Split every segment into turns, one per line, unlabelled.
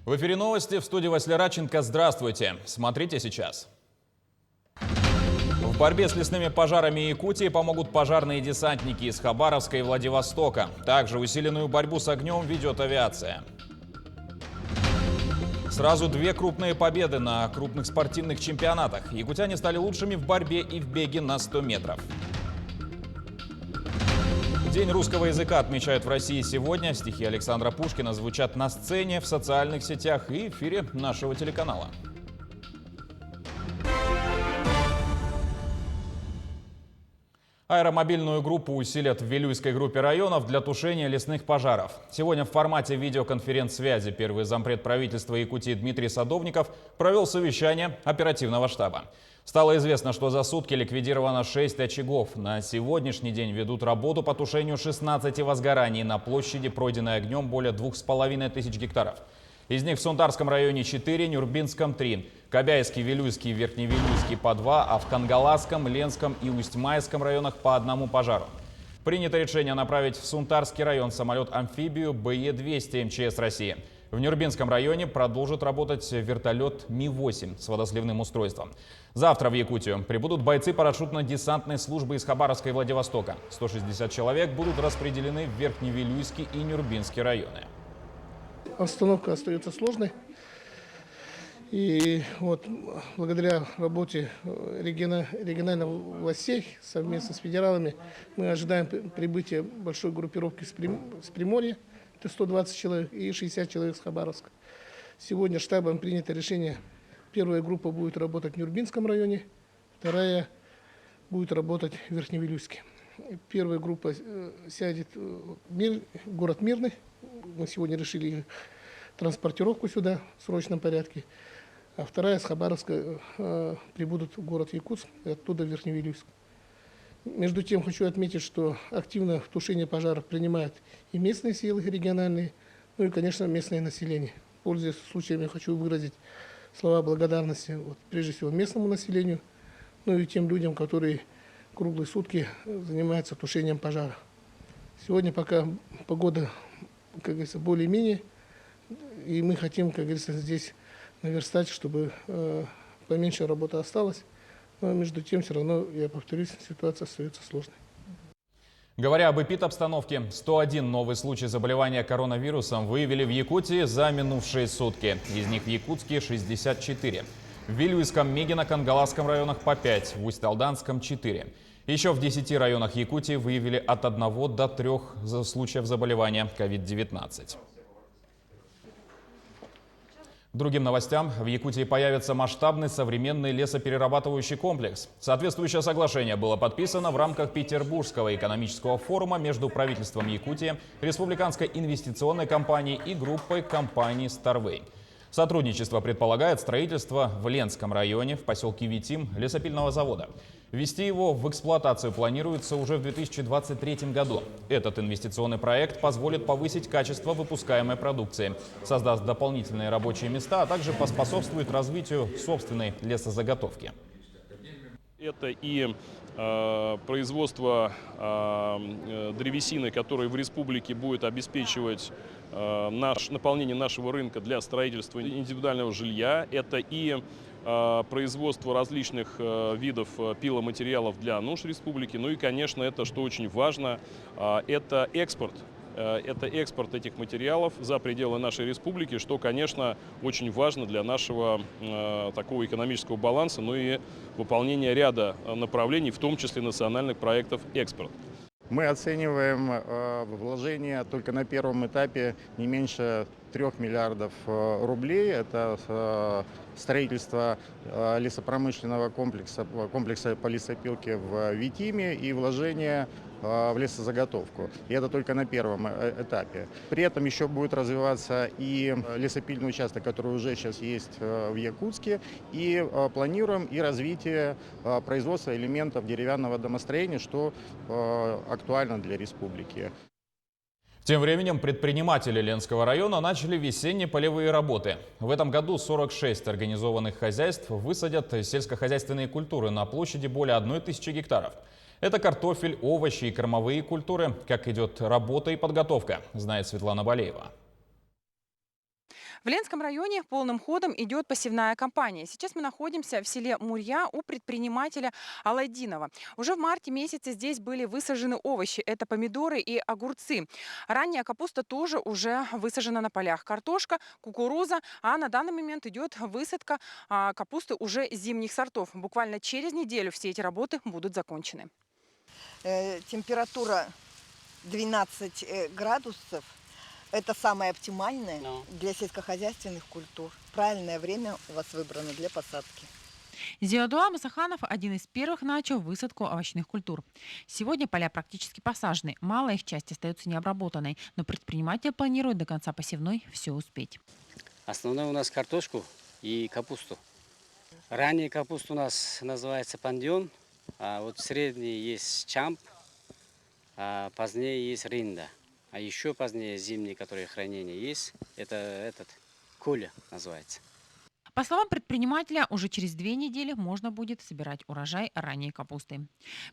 В эфире новости, в студии Василий Радченко. Здравствуйте. Смотрите сейчас. В борьбе с лесными пожарами Якутии помогут пожарные десантники из Хабаровска и Владивостока. Также усиленную борьбу с огнем ведет авиация. Сразу две крупные победы на крупных спортивных чемпионатах. Якутяне стали лучшими в борьбе и в беге на 100 метров. День русского языка отмечают в России сегодня. Стихи Александра Пушкина звучат на сцене, в социальных сетях и эфире нашего телеканала. Аэромобильную группу усилят в Вилюйской группе районов для тушения лесных пожаров. Сегодня в формате видеоконференц-связи первый зампред правительства Якутии Дмитрий Садовников провел совещание оперативного штаба. Стало известно, что за сутки ликвидировано 6 очагов. На сегодняшний день ведут работу по тушению 16 возгораний на площади, пройденной огнем, более 2500 гектаров. Из них в Сунтарском районе 4, Нюрбинском 3, Кобяйский, Вилюйский, Верхневилюйский по 2, а в Кангаласском, Ленском и Усть-Майском районах по 1 пожару. Принято решение направить в Сунтарский район самолет-амфибию БЕ-200 МЧС России. В Нюрбинском районе продолжит работать вертолет Ми-8 с водосливным устройством. Завтра в Якутию прибудут бойцы парашютно-десантной службы из Хабаровска и Владивостока. 160 человек будут распределены в Верхневилюйский и Нюрбинский районы.
Обстановка остается сложной. И вот благодаря работе региональных властей совместно с федералами мы ожидаем прибытия большой группировки с Приморья, это 120 человек, и 60 человек с Хабаровска. Сегодня штабом принято решение: первая группа будет работать в Нюрбинском районе, вторая будет работать в Верхневилюйске. Первая группа сядет в город Мирный. Мы сегодня решили транспортировку сюда в срочном порядке. А вторая с Хабаровска прибудут в город Якутск и оттуда в Верхневилюйск. Между тем хочу отметить, что активно в тушении пожаров принимают и местные силы региональные, ну и, конечно, местное население. Пользуясь случаем, я хочу выразить слова благодарности прежде всего местному населению, ну и тем людям, которые круглые сутки занимаются тушением пожара. Сегодня пока погода, как говорится, более-менее, и мы хотим, как говорится, здесь наверстать, чтобы поменьше работы осталось. Но между тем, все равно, я повторюсь, ситуация остается сложной.
Говоря об эпидобстановке, 101 новый случай заболевания коронавирусом выявили в Якутии за минувшие сутки. Из них в Якутске 64. В Вилюйском, Мигино, Кангаласском районах по 5, в Усть-Алданском 4. Еще в 10 районах Якутии выявили от 1 до 3 случаев заболевания COVID-19. Другим новостям. В Якутии появится масштабный современный лесоперерабатывающий комплекс. Соответствующее соглашение было подписано в рамках Петербургского экономического форума между правительством Якутии, Республиканской инвестиционной компанией и группой компаний «Старвей». Сотрудничество предполагает строительство в Ленском районе, в поселке Витим, лесопильного завода. Ввести его в эксплуатацию планируется уже в 2023 году. Этот инвестиционный проект позволит повысить качество выпускаемой продукции, создаст дополнительные рабочие места, а также поспособствует развитию собственной лесозаготовки.
Это и производство древесины, которое в республике будет обеспечивать наполнение нашего рынка для строительства индивидуального жилья. Это и производство различных видов пиломатериалов для нужд республики. Ну и, конечно, это, что очень важно, это экспорт. Это экспорт этих материалов за пределы нашей республики, что, конечно, очень важно для нашего такого экономического баланса, ну и выполнения ряда направлений, в том числе национальных проектов экспорт.
Мы оцениваем вложения только на первом этапе не меньше 3 миллиардов рублей. Это строительство лесопромышленного комплекса по лесопилке в Витиме и вложение в лесозаготовку. И это только на первом этапе. При этом еще будет развиваться и лесопильный участок, который уже сейчас есть в Якутске. И планируем и развитие производства элементов деревянного домостроения, что актуально для республики.
Тем временем предприниматели Ленского района начали весенние полевые работы. В этом году 46 организованных хозяйств высадят сельскохозяйственные культуры на площади более 1000 гектаров. Это картофель, овощи и кормовые культуры. Как идет работа и подготовка, знает Светлана Болеева.
В Ленском районе полным ходом идет посевная кампания. Сейчас мы находимся в селе Мурья у предпринимателя Аладдинова. Уже в марте месяце здесь были высажены овощи. Это помидоры и огурцы. Ранняя капуста тоже уже высажена на полях. Картошка, кукуруза. А на данный момент идет высадка капусты уже зимних сортов. Буквально через неделю все эти работы будут закончены.
Температура 12 градусов. Это самое оптимальное для сельскохозяйственных культур. Правильное время у вас выбрано для посадки.
Зиадуа Мусаханов один из первых начал высадку овощных культур. Сегодня поля практически посажены. Малая их часть остается необработанной, но предприниматель планирует до конца посевной все успеть.
Основное у нас картошку и капусту. Ранняя капуста у нас называется пандион, а вот средний есть чамп, а позднее есть ринда. А еще позднее зимние, которые хранение есть, это этот коля называется.
По словам предпринимателя, уже через 2 недели можно будет собирать урожай ранней капусты.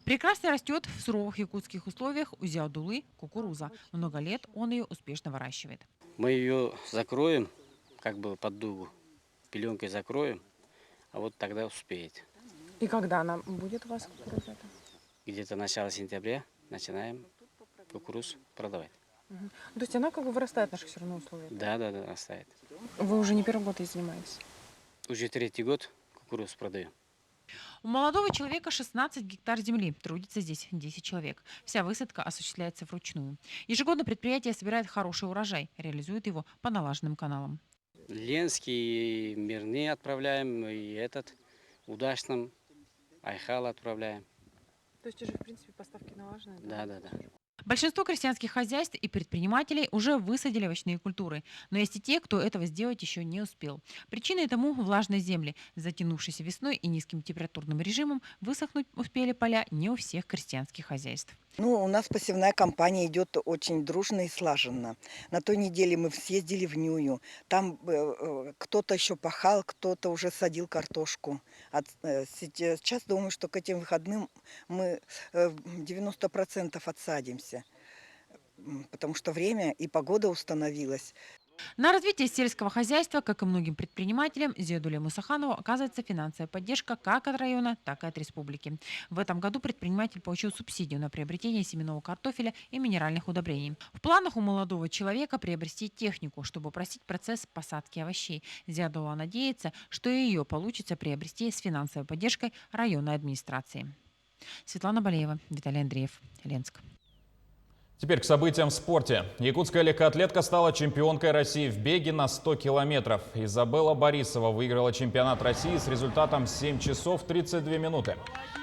Прекрасно растет в суровых якутских условиях у Зиадулы кукуруза. Много лет он ее успешно выращивает.
Мы ее закроем, как бы под дугу, пеленкой закроем, а вот тогда успеет.
И когда она будет у вас кукуруза?
Где-то начало сентября начинаем кукурузу продавать.
То есть она как бы вырастает в наших все равно условиях?
Да, растает.
Вы уже не первый год этим занимаетесь?
Уже 3-й год кукурузу продаем.
У молодого человека 16 гектар земли. Трудится здесь 10 человек. Вся высадка осуществляется вручную. Ежегодно предприятие собирает хороший урожай, реализует его по налаженным каналам.
Ленский, Мирный отправляем, и этот удачным Айхал отправляем.
То есть уже, в принципе, поставки налажены?
Да.
Большинство крестьянских хозяйств и предпринимателей уже высадили овощные культуры. Но есть и те, кто этого сделать еще не успел. Причиной тому влажные земли. Затянувшейся весной и низким температурным режимом высохнуть успели поля не у всех крестьянских хозяйств.
У нас посевная кампания идет очень дружно и слаженно. На той неделе мы съездили в Нюю. Там кто-то еще пахал, кто-то уже садил картошку. Сейчас думаю, что к этим выходным мы 90% отсадимся. Потому что время и погода установилась.
На развитие сельского хозяйства, как и многим предпринимателям, Зиадуле Мусаханову оказывается финансовая поддержка как от района, так и от республики. В этом году предприниматель получил субсидию на приобретение семенного картофеля и минеральных удобрений. В планах у молодого человека приобрести технику, чтобы упростить процесс посадки овощей. Зиадула надеется, что и ее получится приобрести с финансовой поддержкой районной администрации. Светлана Балеева, Виталий Андреев, Ленск.
Теперь к событиям в спорте. Якутская легкоатлетка стала чемпионкой России в беге на 100 километров. Изабелла Борисова выиграла чемпионат России с результатом 7 часов 32 минуты.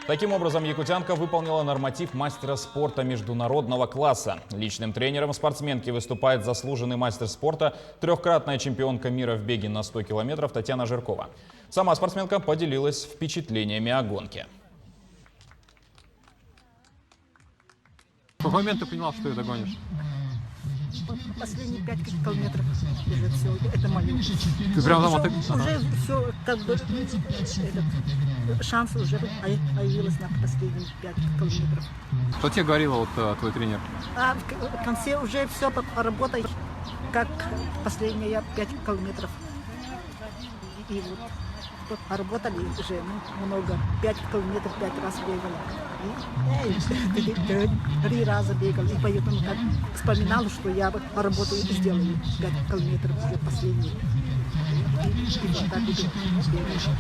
Таким образом, якутянка выполнила норматив мастера спорта международного класса. Личным тренером спортсменки выступает заслуженный мастер спорта, 3-кратная чемпионка мира в беге на 100 километров Татьяна Жиркова. Сама спортсменка поделилась впечатлениями о гонке.
В какой момент ты поняла, что ты догонишь?
Последние 5 километров уже все, это мое.
Ты прям там
Уже все, как бы, шанс уже появился на последние 5 километров.
Что тебе говорила твой тренер?
А в конце уже все поработай, как последние 5 километров. И вот работали уже много, 5 километров 5 раз бегали. И 3 раза бегал. И поэтому так вспоминал, что я поработаю и сделаю 5 километров уже последние. И вот так и бегал.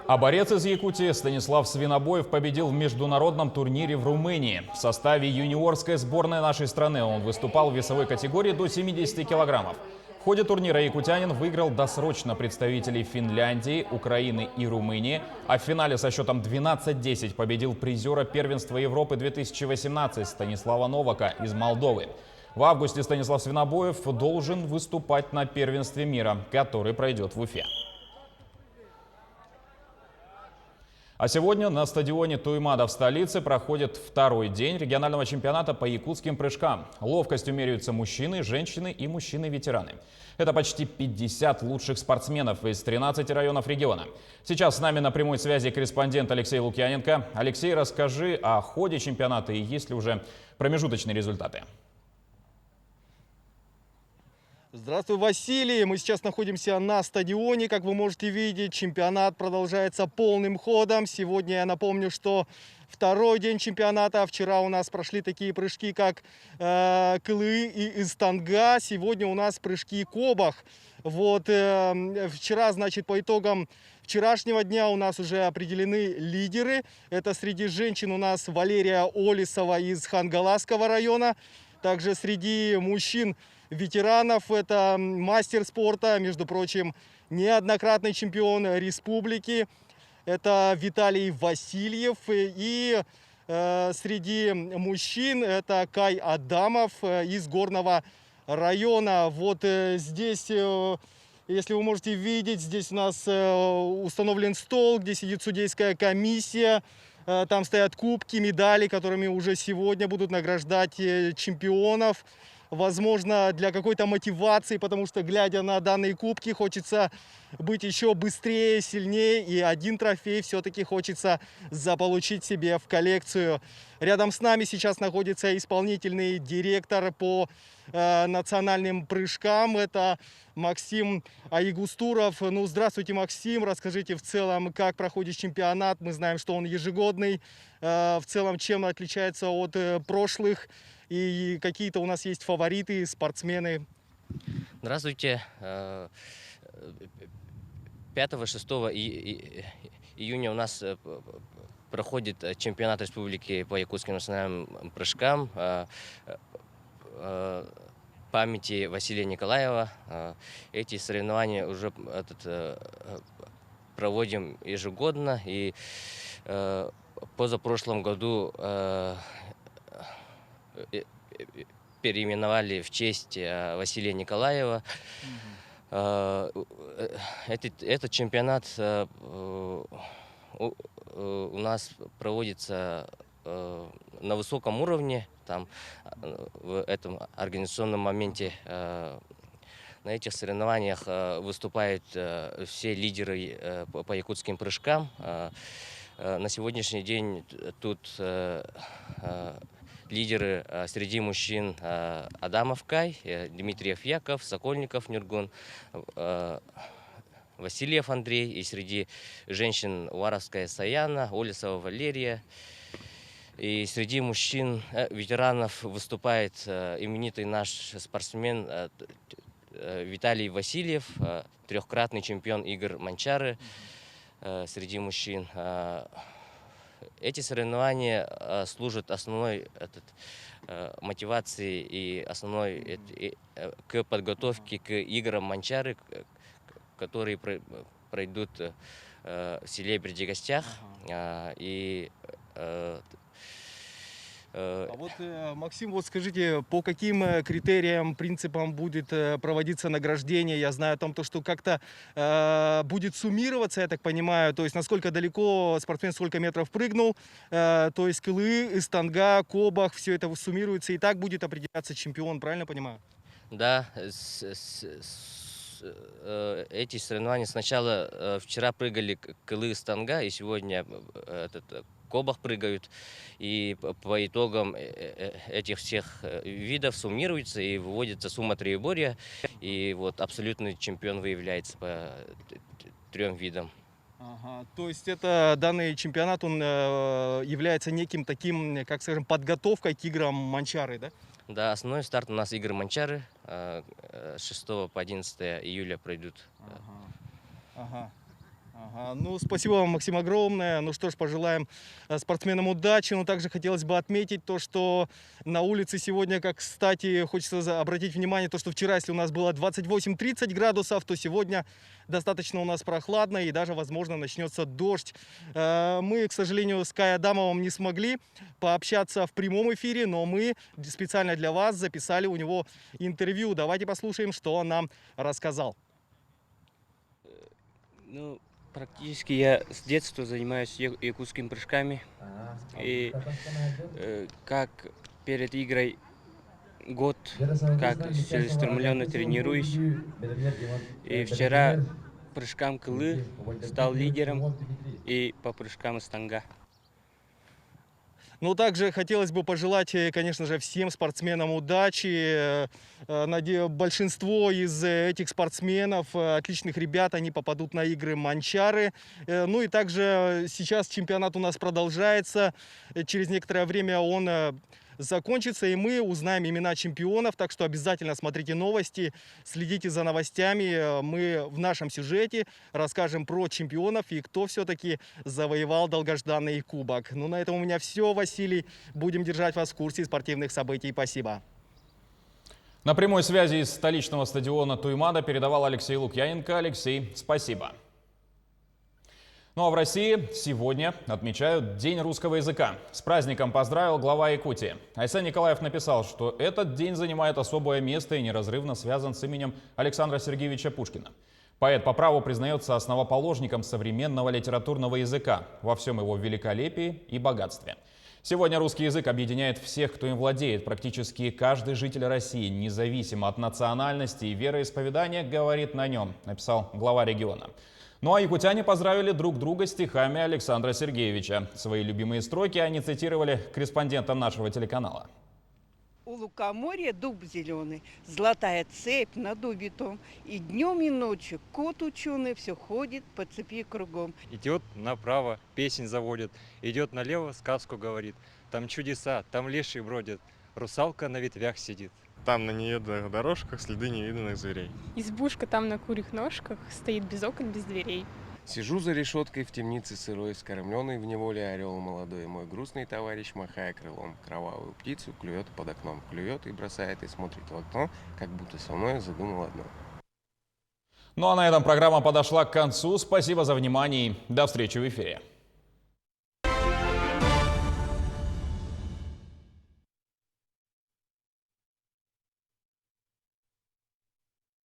А борец из Якутии Станислав Свинобоев победил в международном турнире в Румынии. В составе юниорской сборной нашей страны он выступал в весовой категории до 70 килограммов. В ходе турнира якутянин выиграл досрочно представителей Финляндии, Украины и Румынии, а в финале со счетом 12-10 победил призера первенства Европы 2018 Станислава Новака из Молдовы. В августе Станислав Свинобоев должен выступать на первенстве мира, который пройдет в Уфе. А сегодня на стадионе Туймада в столице проходит 2-й день регионального чемпионата по якутским прыжкам. Ловкостью меряются мужчины, женщины и мужчины-ветераны. Это почти 50 лучших спортсменов из 13 районов региона. Сейчас с нами на прямой связи корреспондент Алексей Лукьяненко. Алексей, расскажи о ходе чемпионата и есть ли уже промежуточные результаты?
Здравствуй, Василий. Мы сейчас находимся на стадионе. Как вы можете видеть, чемпионат продолжается полным ходом. Сегодня я напомню, что второй день чемпионата. Вчера у нас прошли такие прыжки, как Кылы и Истанга. Сегодня у нас прыжки Кобах. Вот вчера, значит, по итогам вчерашнего дня у нас уже определены лидеры. Это среди женщин у нас Валерия Олесова из Хангаласского района. Также среди мужчин ветеранов это мастер спорта, между прочим, неоднократный чемпион республики. Это Виталий Васильев. И среди мужчин это Кай Адамов из Горного района. Вот здесь, если вы можете видеть, здесь у нас установлен стол, где сидит судейская комиссия. Там стоят кубки, медали, которыми уже сегодня будут награждать чемпионов. Возможно, для какой-то мотивации, потому что, глядя на данные кубки, хочется быть еще быстрее, сильнее. И один трофей все-таки хочется заполучить себе в коллекцию. Рядом с нами сейчас находится исполнительный директор по национальным прыжкам. Это Максим Аигустуров. Ну, здравствуйте, Максим. Расскажите в целом, как проходит чемпионат. Мы знаем, что он ежегодный. В целом, чем отличается от прошлых? И какие-то у нас есть фавориты, спортсмены.
Здравствуйте. 5-6 июня у нас проходит чемпионат республики по якутским национальным прыжкам памяти Василия Николаева. Эти соревнования уже проводим ежегодно. И позапрошлом году переименовали в честь Василия Николаева. Этот чемпионат у нас проводится на высоком уровне. Там, в этом организационном моменте на этих соревнованиях выступают все лидеры по якутским прыжкам. На сегодняшний день тут лидеры среди мужчин Адамов Кай, Дмитриев Яков, Сокольников Нюргун, Васильев Андрей. И среди женщин Варовская Саяна, Олесова Валерия. И среди мужчин, ветеранов, выступает именитый наш спортсмен Виталий Васильев, трехкратный чемпион игр Манчары среди мужчин. Эти соревнования служат основной мотивацией и основной к подготовке к играм Манчары, которые пройдут в селе Бердигостях.
А вот, Максим, вот скажите, по каким критериям, принципам будет проводиться награждение? Я знаю о том, что как-то будет суммироваться, я так понимаю, то есть насколько далеко спортсмен, сколько метров прыгнул, то есть Кылы, Истанга, Кобах, все это суммируется, и так будет определяться чемпион, правильно понимаю?
Да, эти соревнования сначала вчера прыгали Кылы, Истанга, и сегодня Кобах прыгают, и по итогам этих всех видов суммируется и выводится сумма троеборья, и вот абсолютный чемпион выявляется по 3 видам.
Ага, то есть это данный чемпионат, он является неким таким, как скажем, подготовкой к играм Манчары, да?
Да, основной старт у нас игры Манчары, 6 по 11 июля пройдут.
Ага. Ну, спасибо вам, Максим, огромное. Ну что ж, пожелаем спортсменам удачи. Но также хотелось бы отметить то, что на улице сегодня, как, кстати, хочется обратить внимание, то, что вчера, если у нас было 28-30 градусов, то сегодня достаточно у нас прохладно и даже, возможно, начнется дождь. Мы, к сожалению, с Кай Адамовым не смогли пообщаться в прямом эфире, но мы специально для вас записали у него интервью. Давайте послушаем, что он нам рассказал.
Ну, практически я с детства занимаюсь якутскими прыжками. И как перед игрой год, как целеустремленно тренируюсь. И вчера прыжкам Кылы стал лидером и по прыжкам Истанга.
Но также хотелось бы пожелать, конечно же, всем спортсменам удачи. Большинство из этих спортсменов, отличных ребят, они попадут на игры Манчары. Ну и также сейчас чемпионат у нас продолжается. Через некоторое время он закончится, и мы узнаем имена чемпионов. Так что обязательно смотрите новости, следите за новостями. Мы в нашем сюжете расскажем про чемпионов и кто все-таки завоевал долгожданный кубок. Ну, на этом у меня все, Василий. Будем держать вас в курсе спортивных событий. Спасибо.
На прямой связи из столичного стадиона Туймада передавал Алексей Лукьяненко. Алексей, спасибо. Ну а в России сегодня отмечают День русского языка. С праздником поздравил глава Якутии. Айсен Николаев написал, что этот день занимает особое место и неразрывно связан с именем Александра Сергеевича Пушкина. Поэт по праву признается основоположником современного литературного языка во всем его великолепии и богатстве. Сегодня русский язык объединяет всех, кто им владеет. Практически каждый житель России, независимо от национальности и вероисповедания, говорит на нем, написал глава региона. Ну а якутяне поздравили друг друга стихами Александра Сергеевича. Свои любимые строки они цитировали корреспондентам нашего телеканала.
У лукоморья дуб зеленый, золотая цепь на дубе том, и днем и ночью кот ученый все ходит по цепи кругом.
Идет направо, песнь заводит, идет налево, сказку говорит. Там чудеса, там леший бродит, русалка на ветвях сидит.
Там на нееденных дорожках следы невиданных зверей.
Избушка там на курьих ножках, стоит без окон, без дверей.
Сижу за решеткой в темнице сырой, скормленный в неволе орел молодой. Мой грустный товарищ, махая крылом, кровавую птицу клюет под окном. Клюет и бросает, и смотрит в окно, как будто со мной задумал одно.
Ну а на этом программа подошла к концу. Спасибо за внимание и до встречи в эфире.